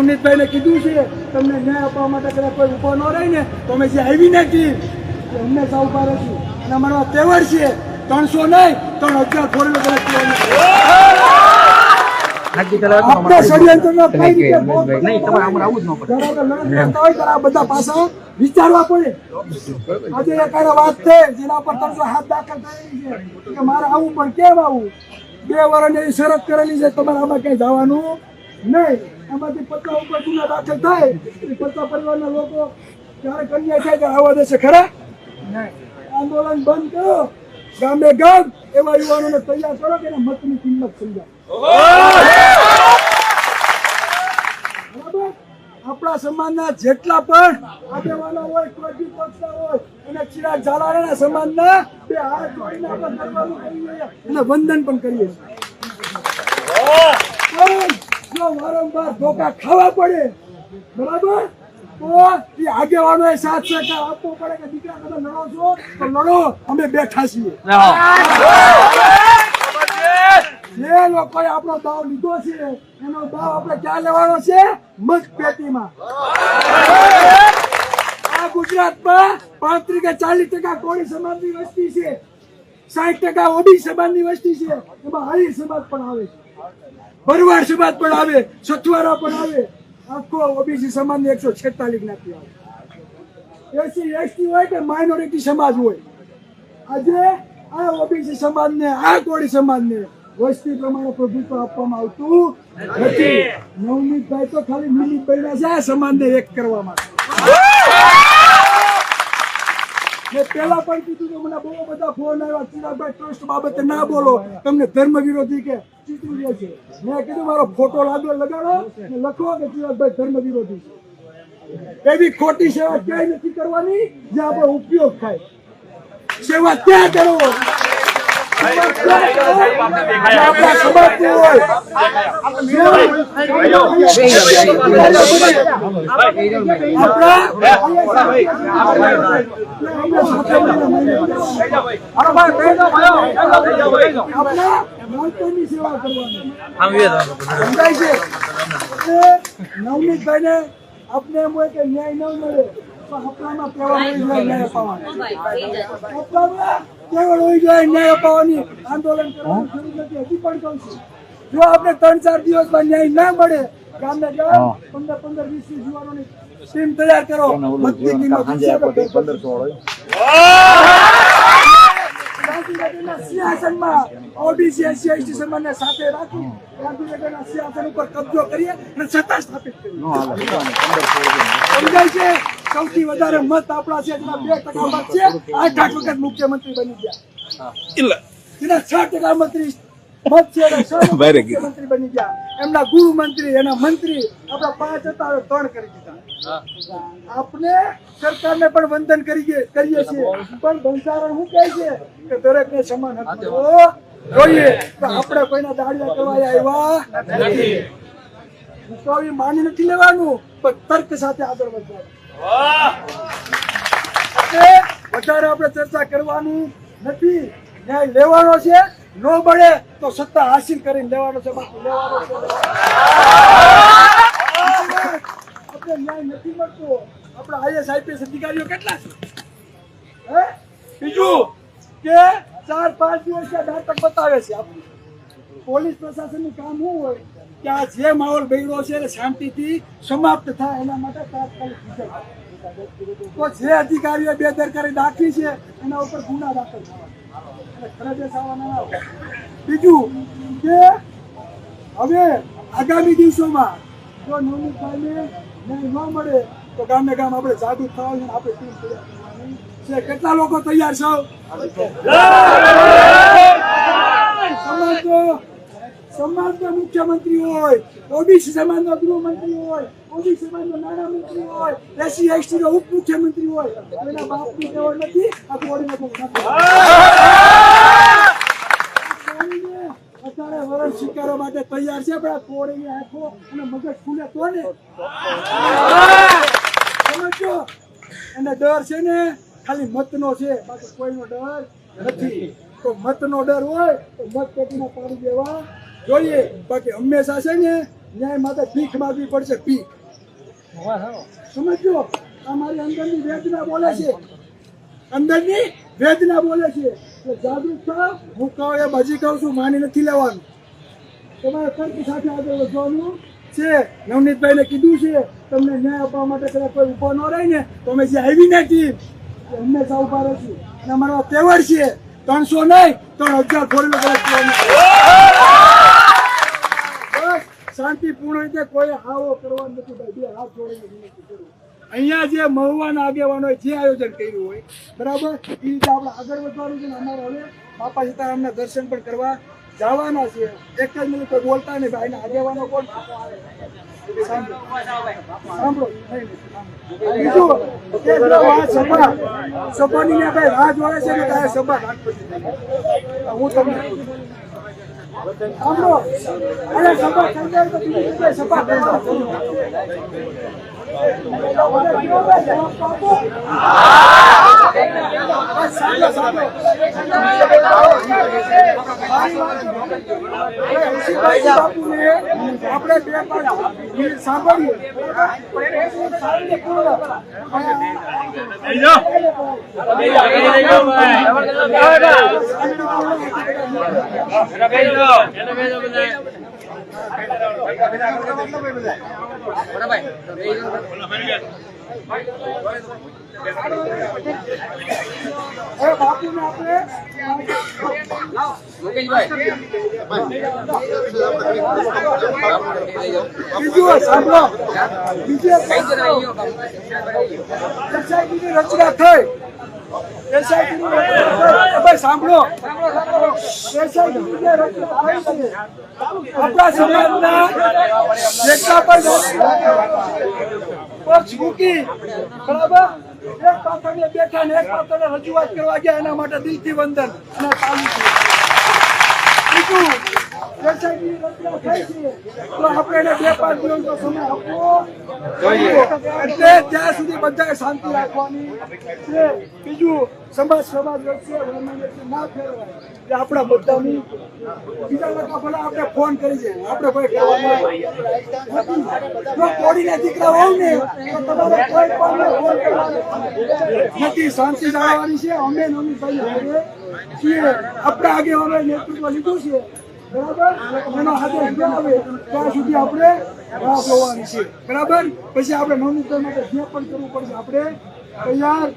નવનીતભાઈ ને કીધું છે તમને ન્યાય આપવા માટે કદાચ કોઈ ઉભો ન રહે ને તો અમે જે આવી નથી હંમેશા ઉભા રહીશું અને અમારો તહેવાર છે 300 નહીં 3000 ફોરેલો બધા પાસા વિચારવા પડે. આજે એક વાત છે જેના પર 300 હાથ દાખલ કરેલી છે કે મારે આવું પણ કેમ આવું 2 વર્ષની શરત કરેલી છે તમારે આમાં કઈ જવાનું નહીં. એમાંથી 50 ઉપર ગુના દાખલ થાય 50 પરિવારના લોકો ક્યારે કન્યા થાય ત્યારે આવવા દેશે ખરા નહીં. આંદોલન બંધ કરો ગામે ગામ એવા યુવાનોને તૈયાર કરો કે એના મતની કિંમત સમજાય. આપણા સમાજના જેટલા પણ આગેવાનો હોય કોઈ બી પક્ષના હોય અને ચિરાગ ઝાલાના સમાજના 2 હાથ જોડીને આપણે કરવાનું કરીએ અને વંદન પણ કરીએ. જો વારંવાર ધોકા ખાવા પડે બરાબર તો એ આગેવાનોએ સાથ સહકાર આપવો પડે કે દીકરા તમે લડો છો તો લડો અમે બેઠા છીએ. જે લોકોએ આપણો દાવ લીધો છે એનો દાવ આપણે ક્યાં લેવાનો છે? મત પેટીમાં. આ ગુજરાતમાં 35 કે 40% કોળી સમાજની વસ્તી છે, 60% ઓબીસી સમાજની વસ્તી છે. એમાં આહિર સમાજ પણ આવે છે, ભરવાડ સમાજ પણ આવે, સથવારા પણ આવે. આખો ઓબીસી સમાજ ને 146 જ્ઞાતિ આવે. એસસી એસટી હોય કે માઇનોરિટી સમાજ હોય, આજે આ ઓબીસી સમાજ ને આ કોળી સમાજ ને વસ્તી પ્રમાણે પ્રભુત્વ આપવામાં આવતું નથી. નવનીતભાઈ તો ખાલી નિમિત્ત બન્યા છે આ સમાજને એક કરવા માટે. મેં પેલા પણ કીધું કે મને બહુ બધા ફોન આવ્યા ચિરાગભાઈ ટ્રસ્ટ બાબતે ના બોલો તમને ધર્મ વિરોધી કે ચીતરી દે છે. મેં કીધું મારો ફોટો લગાડો ને લખો કે ચિરાગભાઈ ધર્મ વિરોધી છે. એવી ખોટી સેવા ક્યાંય નથી કરવાની જે આપણો ઉપયોગ થાય. સેવા ક્યાં કરો આપણા સમાજની હોય સેવા કરવાની. નવનીતભાઈ ને આપણે એમ હોય કે ન્યાય ન મળે તો હપ્તામાં કહેવાનું ન્યાય અપાવવાનો, કેવળ હોય જાય ન્યાય અપાવવાની આંદોલન કરવાનું જરૂર નથી. હજી પણ કહું છું જો આપણે 3-4 દિવસમાં ન્યાય ના મળે ગામને ગામ 15-20 યુવાનોની ટીમ તૈયાર કરો. સિંહાસનમાં ઓબીસી એસસી એસટી સમાજને સાથે રાખી ગાંધીનગરના સિંહાસન ઉપર કબજો કરીએ અને સત્તા સ્થાપિત કરીએ. સમજાય છે? સૌથી વધારે મત આપણા છે, જેના 2% મત છે, 8 વખત મુખ્યમંત્રી બની ગયા. જેના 6% મંત્રી મત છે મુખ્યમંત્રી બની ગયા. એમના ગૃહમંત્રી એના મંત્રી આપણા 5 હતા 3 કરી દીધા. આપણે સરકારને પણ વંદન કરીએ છીએ પણ બંધારણ શું કહે છે કે દરેકને સમાન હક મળવો જોઈએ. તો આપણે કોઈના દાડિયા કરવા આવ્યા નથી. ઉપાવી માની નથી લેવાનું પણ તર્ક સાથે આગળ વધવાનું. વધારે આપણે ચર્ચા કરવાની નથી. ન્યાય લેવાનો છે, ન મળે તો સત્તા હાસિલ કરીને લેવાનો છે. બાકી લેવાનો છે આપણે ન્યાય નથી મળતો. આપણા આઈએસ આઈપીએસ અધિકારીઓ કેટલા છે? બીજું કે 4-5 દિવસ નાટક બતાવે છે. આપણું પોલીસ પ્રશાસનનું કામ શું હોય કે આ જે માહોલ બગડ્યો છે શાંતિથી સમાપ્ત થાય એના માટે તાત્કાલિક તો જે અધિકારીઓ બેદરકારી દાખવી છે એના ઉપર ગુના દાખલ થવાના. બીજું કે હવે આગામી દિવસોમાં જો નવનીતભાઈને ન્યાય ન મળે તો ગામે ગામ આપણે જાગૃત થવાનું આપણે ટીમ તૈયાર કરવાની છે. કેટલા લોકો તૈયાર છો? સમાજના મુખ્યમંત્રી હોય, ઓબીસી સમાજનો ગૃહમંત્રી હોય, ઓબીસી સમાજનો નાણામંત્રી હોય, એસસી એસટી નો ઉપમુખ્યમંત્રી હોય, એના બાપની કેવળ નથી આ કોડીને અત્યારે વરણ સ્વીકારવા માટે તૈયાર છે. પણ આ કોડીની આંખો અને મગજ ખુલે તો ને સમજો. અને ડર છે ને ખાલી મતનો છે, બાકી કોઈનો ડર નથી. તો મતનો ડર હોય તો મત પેટીમાં પાડી દેવા જોઈએ. બાકી હંમેશા છે ને ન્યાય માટે ભીખ માંગવી પડશે, ભીખ. સમજો, અમારી અંદરની વેદના બોલે છે, અંદરની વેદના બોલે છે. જાગૃત થાવ. હું કહું એમ હજી કહું છું, માની નથી લેવાનું. તમારે તર્ક સાથે આગળ વધવાનું છે. નવનીતભાઈને કીધું છે તમને ન્યાય આપવા માટે કદાચ કોઈ ઉભો ન રહે ને તો અમે જે આવી ને ટીમ હંમેશા ઉભા રહીશું. અને અમારો તહેવાર છે 300 નહીં 3000 ફોરેલો બસ શાંતિપૂર્ણ રીતે કોઈ હાવો કરવાનો નથી ભાઈ. બે હાથ જોડીને વિનંતી કરું. અહીંયા જે મહુવાના આગેવાનોએ જે આયોજન કર્યું હોય બરાબર, એ રીતે આપણે આગળ વધવાનું છે. અમારે હવે બાપા સીતારામના દર્શન પણ કરવા જવાના છે. એક જ મિનિટ કોઈ બોલતા નહીં ભાઈ. આગેવાનો કોણ? સાંભળો. બીજું કે જો આ સભાની ને ભાઈ રાહ જોડે છે ને ત્યારે સભા હું તમને સાંભળો. અરે સભા થઈ જાય તો બીજી જગ્યાએ સભા કરવા. આપણે બે સાંભળીએ. બાપુને આપણે બીજું સાંભળો. બીજે એસઆઈટીની રચના થઈ. સાંભળો. એસઆઈટીની જે રચના થઈ છે આપણા સમાજના જેટલા પણ પક્ષ મૂકી બરાબર એક પાછળ બેઠા ને એક પાછળ રજૂઆત કરવા ગયા. એના માટે દિલથી વંદન અને ચાલુ છે. બીજું એસઆઈટીની રચના થઈ છે તો આપણે એને 2-5 દિવસનો સમય આપવો જોઈએ. એટલે ત્યાં સુધી બધાએ શાંતિ રાખવાની છે. બીજું સમાજ વચ્ચે ના ફેરવાય એ આપણા બધાની. બીજા લોકો ભલે આપણે ફોન કરી છે, આપણે કોઈ કહેવાના કોડીને દીકરા હોવ ને તો તમારે કોઈ પણ ફોન કરવાનો નથી. શાંતિ જાળવવાની છે. અમે નવનીતભાઈ છીએ. આપણા આગેવાનોએ નેતૃત્વ લીધું છે બરાબર. એનો આદેશ ન આવે ત્યાં સુધી આપણે રાહ જોવાની છે બરાબર. પછી આપણે નવનીતભાઈ માટે જે પણ કરવું પડશે આપણે તૈયાર